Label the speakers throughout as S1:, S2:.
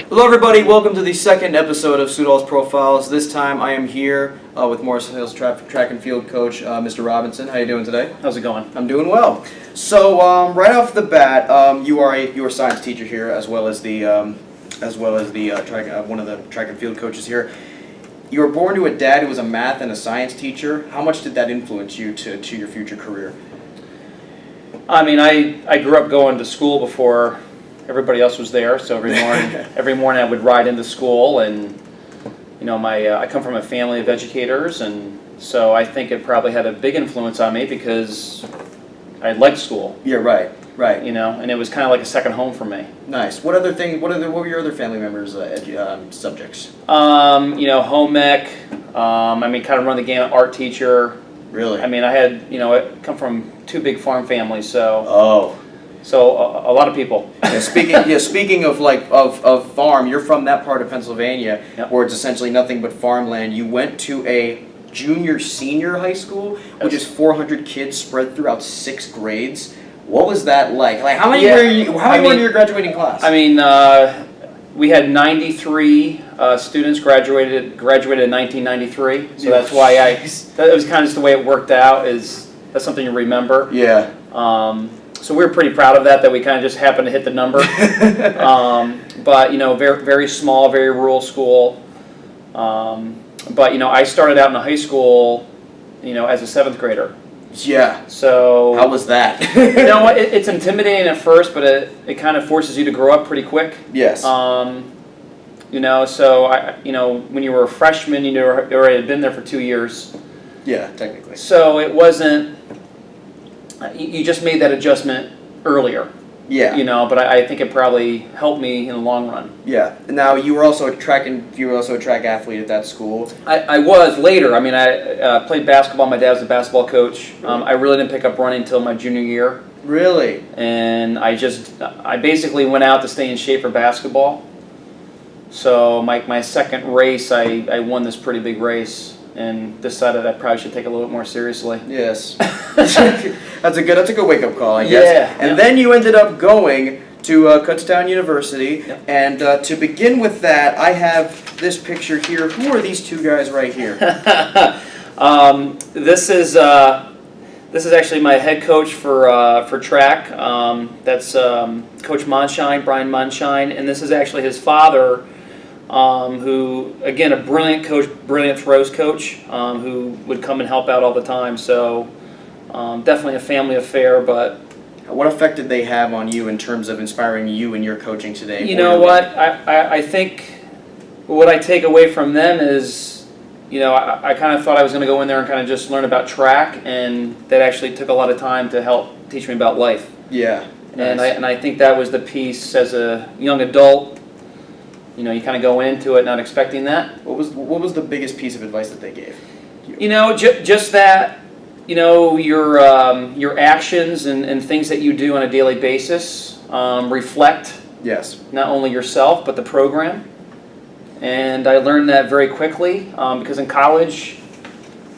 S1: Hello everybody, welcome to the second episode of Sudol's Profiles. This time I am here with Morris Hills track and field coach, Mr. Robinson. How are you doing today?
S2: How's it going?
S1: I'm doing well. So right off the bat, you are a science teacher here, as well as the one of the track and field coaches here. You were born to a dad who was a math and a science teacher. How much did that influence you to your future career?
S2: I mean, I grew up going to school before everybody else was there, so every morning I would ride into school, and you know, I come from a family of educators, and so I think it probably had a big influence on me because I liked school.
S1: Yeah, right.
S2: You know, and it was kind of like a second home for me.
S1: Nice. What were your other family members' subjects?
S2: You know, home ec. I mean, kind of run the gamut. Art teacher.
S1: Really?
S2: I mean, I come from two big farm families, so.
S1: Oh.
S2: So a lot of people.
S1: Speaking of farm, you're from that part of Pennsylvania,
S2: yep,
S1: where it's essentially nothing but farmland. You went to a junior-senior high school, which is 400 kids spread throughout 6 grades. What was that like? Like how many were in your graduating class?
S2: I mean, we had 93 students graduated in 1993. So that's why that was kind of just the way it worked out. That's something you remember.
S1: Yeah.
S2: So we were pretty proud of that we kind of just happened to hit the number. But you know, very very small, very rural school. But you know, I started out in high school, you know, as a 7th grader.
S1: Yeah.
S2: So
S1: how was that?
S2: You know, it's intimidating at first, but it kind of forces you to grow up pretty quick.
S1: Yes.
S2: You know, so when you were a freshman, you already had been there for 2 years.
S1: Yeah, technically.
S2: So it wasn't. You just made that adjustment earlier.
S1: Yeah.
S2: You know, but I think it probably helped me in the long run.
S1: Yeah. Now you were also a track athlete at that school.
S2: I was later. I mean, I played basketball. My dad was a basketball coach. I really didn't pick up running until my junior year.
S1: Really?
S2: And I basically went out to stay in shape for basketball. So my second race, I won this pretty big race, and decided I probably should take it a little bit more seriously.
S1: Yes. That's a good wake-up call, I guess.
S2: Yeah.
S1: And then you ended up going to Kutztown University, and to begin with that, I have this picture here. Who are these two guys right here?
S2: This is actually my head coach for track. That's Coach Monshine, Brian Monshine, and this is actually his father, who, again, a brilliant coach, brilliant throws coach, who would come and help out all the time. So definitely a family affair. But
S1: what effect did they have on you in terms of inspiring you in your coaching today?
S2: You know what? I think what I take away from them is, you know, I kind of thought I was going to go in there and kind of just learn about track, and that actually took a lot of time to help teach me about life.
S1: Yeah.
S2: Nice. And I think that was the piece as a young adult. You know, you kind of go into it not expecting that.
S1: What was the biggest piece of advice that they gave you?
S2: You know, just that, you know, your actions and things that you do on a daily basis reflect,
S1: yes,
S2: not only yourself but the program. And I learned that very quickly because in college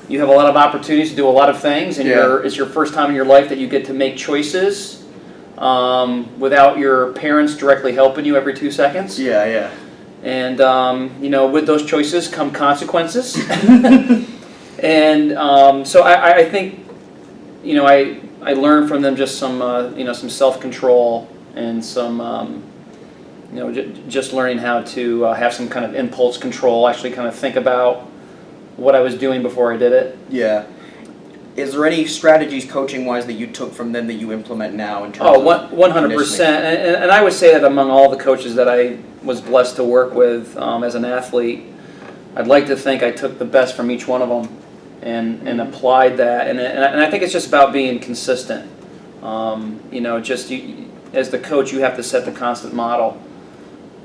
S2: you have a lot of opportunities to do a lot of things, and it's your first time in your life that you get to make choices without your parents directly helping you every 2 seconds.
S1: Yeah, yeah.
S2: And you know, with those choices come consequences. And so I think, you know, I learned from them just some some self-control and some you know, just learning how to have some kind of impulse control, actually kind of think about what I was doing before I did it.
S1: Yeah. Is there any strategies coaching-wise that you took from them that you implement now in terms of
S2: 100%. And I would say that among all the coaches that I was blessed to work with as an athlete, I'd like to think I took the best from each one of them and applied that. And I think it's just about being consistent. You know, as the coach, you have to set the constant model.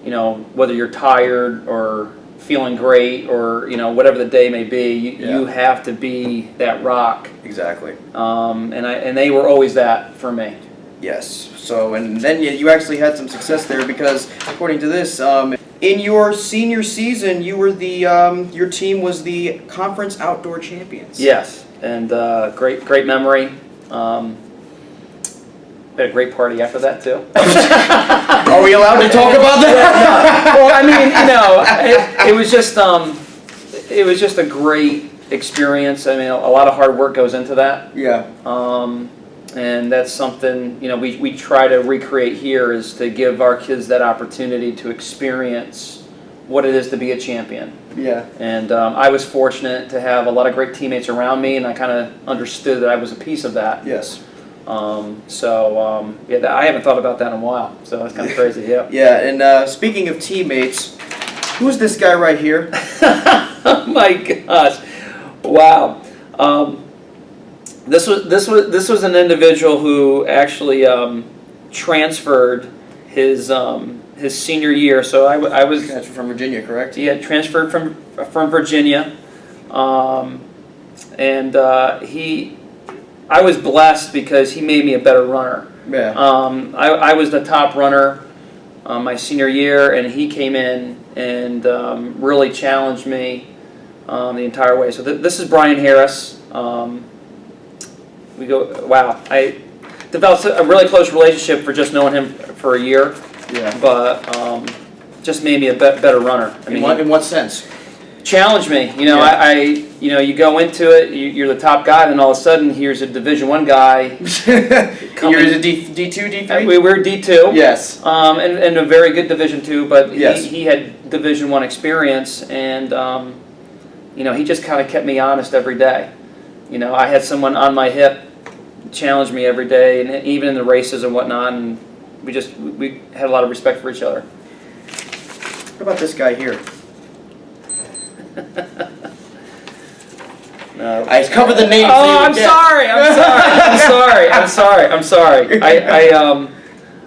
S2: You know, whether you're tired or feeling great or, you know, whatever the day may be, you have to be that rock.
S1: Exactly.
S2: And they were always that for me.
S1: Yes. So, and then you actually had some success there because, according to this, in your senior season, you were your team was the conference outdoor champions.
S2: Yes, and great memory. had a great party after that too.
S1: Are we allowed to talk about that?
S2: Well, I mean, it was just a great experience. I mean, a lot of hard work goes into that.
S1: Yeah.
S2: And that's something, we try to recreate here, is to give our kids that opportunity to experience what it is to be a champion.
S1: Yeah.
S2: And I was fortunate to have a lot of great teammates around me, and I kind of understood that I was a piece of that.
S1: Yes.
S2: Yeah, I haven't thought about that in a while, so that's kind of crazy. Yeah.
S1: Yeah, and speaking of teammates, who's this guy right here?
S2: Oh my gosh! Wow. This was an individual who actually transferred his senior year. So I was
S1: Transferred from Virginia, correct?
S2: He had transferred from Virginia, and I was blessed because he made me a better runner.
S1: Yeah.
S2: I was the top runner my senior year, and he came in and really challenged me the entire way. So this is Brian Harris. Wow, I developed a really close relationship for just knowing him for a year.
S1: Yeah.
S2: But just made me a better runner. I mean,
S1: in what sense?
S2: Challenged me.
S1: Yeah.
S2: You go into it, you're the top guy, and then all of a sudden, here's a Division I guy.
S1: You're a D2, D3?
S2: We were D2.
S1: Yes.
S2: And a very good Division II, but
S1: yes.
S2: he had Division I experience, and he just kind of kept me honest every day. I had someone on my hip challenge me every day, and even in the races and whatnot, and we had a lot of respect for each other.
S1: What about this guy here?
S2: No.
S1: I covered the name.
S2: Oh, I'm sorry. I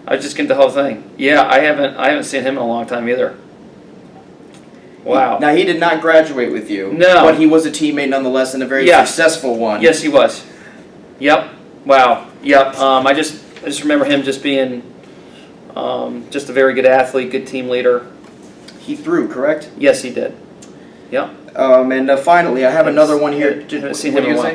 S2: was just getting the whole thing. Yeah, I haven't seen him in a long time either. Wow.
S1: Now, he did not graduate with you.
S2: No.
S1: But he was a teammate nonetheless, and a very successful one.
S2: Yes, he was. Yep. Wow. Yep. I just remember him just being just a very good athlete, good team leader.
S1: He threw, correct?
S2: Yes, he did. Yep.
S1: And finally, I have another one here.
S2: I haven't seen him in a while.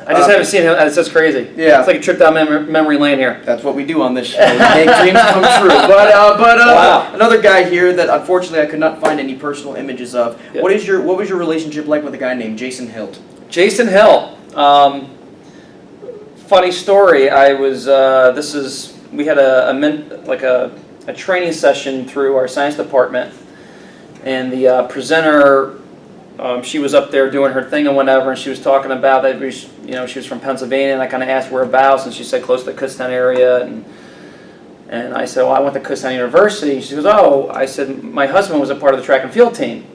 S2: I just haven't seen him. It's just crazy.
S1: Yeah.
S2: It's like a trip down memory lane here.
S1: That's what we do on this show. We make dreams come true. But
S2: Wow.
S1: Another guy here that unfortunately I could not find any personal images of.
S2: Yep.
S1: What was your relationship like with a guy named Jason Hilt?
S2: Jason Hill. Funny story. We had a training session through our science department, and the presenter, she was up there doing her thing and whatever, and she was talking about that she was from Pennsylvania, and I kind of asked whereabouts, and she said close to the Kutztown area, and I said, well, I went to Kutztown University. She goes, oh, I said, my husband was a part of the track and field team.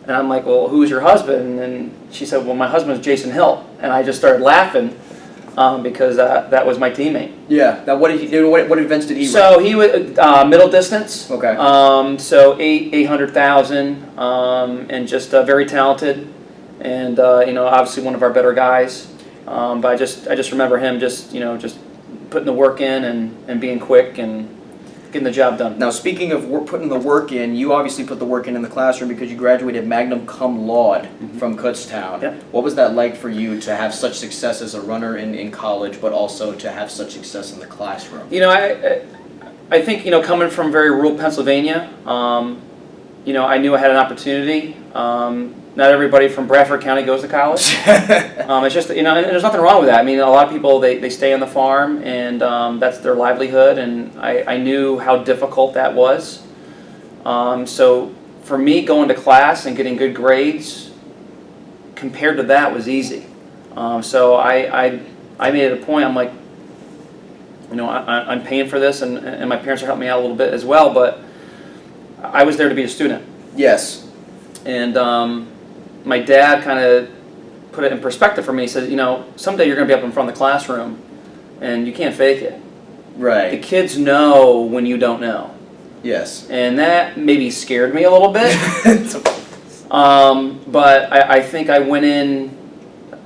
S2: And I'm like, well, who's your husband? And she said, well, my husband is Jason Hill. And I just started laughing because that was my teammate.
S1: Yeah. Now, what events did he run?
S2: So he was middle distance.
S1: Okay.
S2: So 800,000, and just very talented, and obviously one of our better guys. But I just remember him just putting the work in and being quick and getting the job done.
S1: Now, speaking of putting the work in, you obviously put the work in the classroom because you graduated magna cum laude from Kutztown.
S2: Yep.
S1: What was that like for you to have such success as a runner in college, but also to have such success in the classroom?
S2: I think coming from very rural Pennsylvania, I knew I had an opportunity. Not everybody from Bradford County goes to college. It's just, and there's nothing wrong with that. I mean, a lot of people, they stay on the farm, and that's their livelihood, and I knew how difficult that was. So for me, going to class and getting good grades, compared to that, was easy. So I made it a point, I'm like, I'm paying for this, and my parents are helping me out a little bit as well, but I was there to be a student.
S1: Yes.
S2: And my dad kind of put it in perspective for me. He said, someday you're going to be up in front of the classroom, and you can't fake it.
S1: Right.
S2: The kids know when you don't know.
S1: Yes.
S2: And that maybe scared me a little bit. But I think I went in,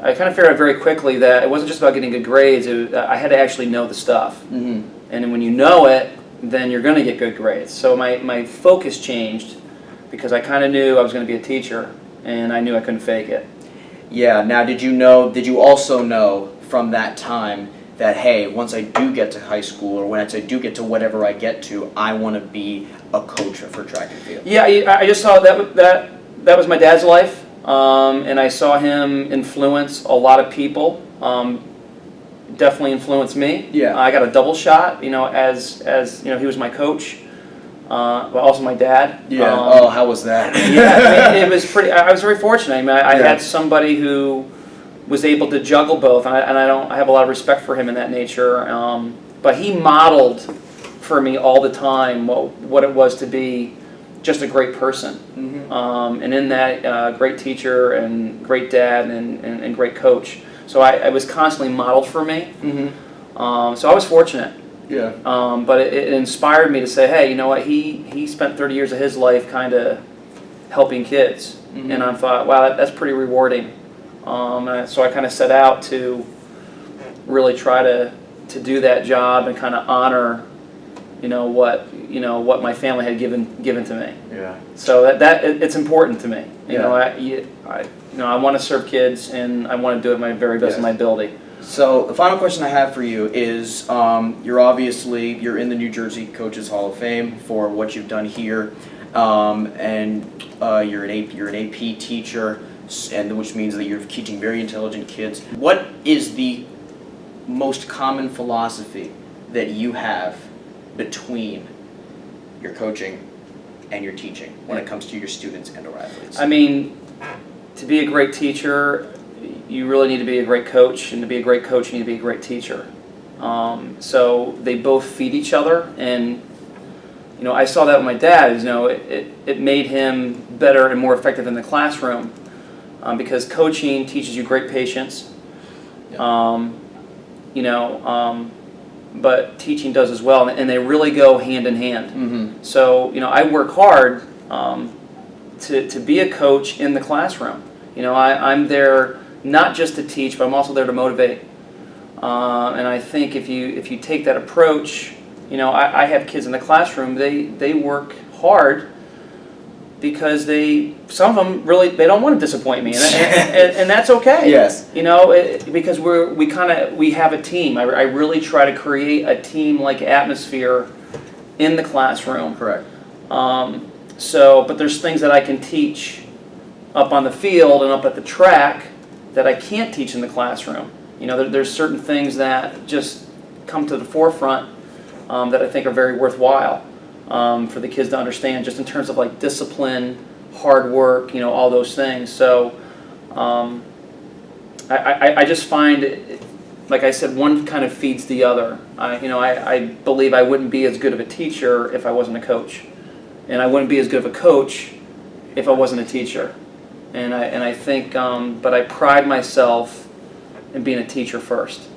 S2: I kind of figured out very quickly that it wasn't just about getting good grades. I had to actually know the stuff.
S1: Mm-hmm.
S2: And then when you know it, then you're going to get good grades. So my focus changed because I kind of knew I was going to be a teacher, and I knew I couldn't fake it.
S1: Yeah. Now, did you also know from that time that, hey, once I do get to high school or once I do get to whatever I get to, I want to be a coach for track and field?
S2: Yeah, I just saw that was my dad's life, and I saw him influence a lot of people. Definitely influenced me.
S1: Yeah.
S2: I got a double shot, as he was my coach, but also my dad.
S1: Yeah. How was that?
S2: Yeah, it was pretty. I was very fortunate. I had somebody who was able to juggle both, and I have a lot of respect for him in that nature. But he modeled for me all the time what it was to be just a great person, and in that, great teacher and great dad and great coach. So I was constantly modeled for me. So I was fortunate.
S1: Yeah.
S2: But it inspired me to say, hey, you know what? He spent 30 years of his life kind of helping kids, and I thought, wow, that's pretty rewarding. So I kind of set out to really try to do that job and kind of honor, what my family had given to me.
S1: Yeah.
S2: So that it's important to me.
S1: Yeah.
S2: I want to serve kids, and I want to do it my very best of my ability.
S1: So the final question I have for you is, you're in the New Jersey Coaches Hall of Fame for what you've done here, and you're an AP teacher, and which means that you're teaching very intelligent kids. What is the most common philosophy that you have between your coaching and your teaching when it comes to your students and or athletes?
S2: I mean, to be a great teacher, you really need to be a great coach, and to be a great coach, you need to be a great teacher. So they both feed each other, and I saw that with my dad. It made him better and more effective in the classroom, because coaching teaches you great patience. But teaching does as well, and they really go hand in hand. So I work hard to be a coach in the classroom. I'm there not just to teach, but I'm also there to motivate. And I think if you take that approach, I have kids in the classroom. They work hard because some of them really they don't want to disappoint me, and that's okay.
S1: Yes.
S2: Because we have a team. I really try to create a team-like atmosphere in the classroom.
S1: Correct.
S2: But there's things that I can teach up on the field and up at the track that I can't teach in the classroom. There's certain things that just come to the forefront that I think are very worthwhile for the kids to understand, just in terms of like discipline, hard work, all those things. So I just find, like I said, one kind of feeds the other. I believe I wouldn't be as good of a teacher if I wasn't a coach, and I wouldn't be as good of a coach if I wasn't a teacher. And I think, but I pride myself in being a teacher first.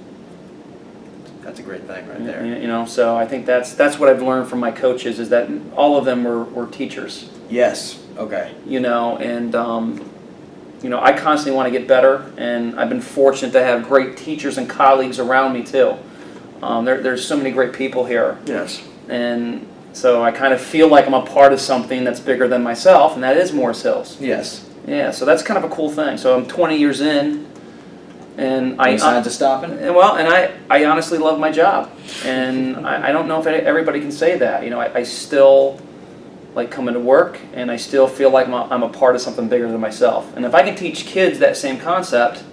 S1: That's a great thing right there.
S2: So I think that's what I've learned from my coaches, is that all of them were teachers.
S1: Yes. Okay.
S2: And I constantly want to get better, and I've been fortunate to have great teachers and colleagues around me too. There's so many great people here.
S1: Yes.
S2: And so I kind of feel like I'm a part of something that's bigger than myself, and that is Morris Hills.
S1: Yes.
S2: Yeah, so that's kind of a cool thing. So I'm 20 years in, and
S1: Any signs of stopping?
S2: I honestly love my job, and I don't know if everybody can say that. I still like coming to work, and I still feel like I'm a part of something bigger than myself. And if I can teach kids that same concept,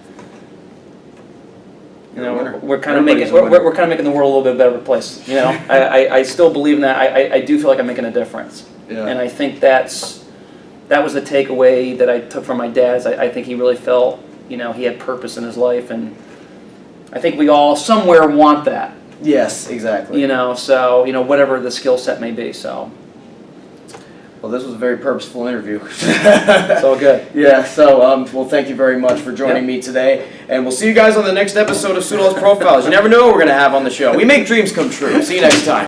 S2: we're kind of making the world a little bit better place. I still believe in that. I do feel like I'm making a difference, and I think that was the takeaway that I took from my dad. I think he really felt, he had purpose in his life, and I think we all somewhere want that.
S1: Yes, exactly.
S2: So whatever the skill set may be. So.
S1: Well, this was a very purposeful interview.
S2: It's all good.
S1: Yeah. So, thank you very much for joining me today, and we'll see you guys on the next episode of Sudol's Profiles. You never know what we're gonna have on the show. We make dreams come true. See you next time.